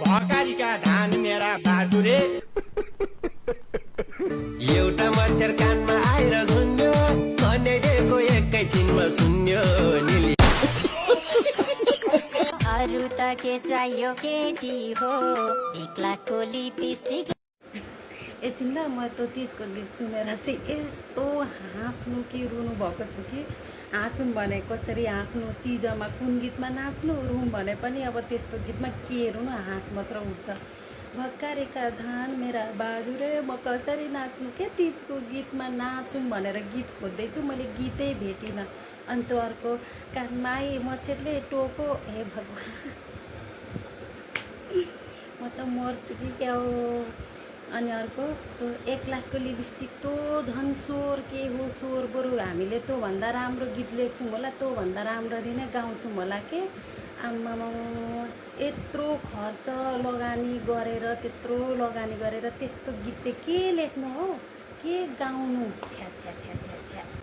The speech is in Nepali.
भकारीका धान मेरा बाजुरे एउटा मच्छर कानमा आएर झुन्यो कनेडेको एकैछिनमा सुन्यो निली अरू त के चाहियो केटी हो 1 लाखको लिपस्टिक एकछिन ल म त्यो तिजको गीत सुनेर चाहिँ यस्तो हाँस्नु कि रुनु भएको छु कि हाँसौँ भने कसरी हाँस्नु तिजमा कुन गीतमा नाच्नु रुम भने पनि अब त्यस्तो गीतमा के रुनु हाँस मात्र उठ्छ भक्कारेका धान मेरा बहादुरे म कसरी नाच्नु के तिजको गीतमा नाचौँ भनेर गीत खोज्दैछु मैले गीतै भेटिनँ अनि त्यो अर्को कानमाई मच्छरले टोको हे भगवान् म त मर्छु कि क्या हो अनि अर्को त्यो 1 लाखको लिपस्टिक तो झन् स्वर के हो स्वर बरु हामीले त्योभन्दा राम्रो गीत लेख्छौँ होला त्योभन्दा राम्ररी नै गाउँछौँ होला के आम्मामा यत्रो खर्च लगानी गरेर त्यत्रो लगानी गरेर त्यस्तो गीत चाहिँ के लेख्नु हो के गाउनु छ्या छ्या छ्या छ्या छ्या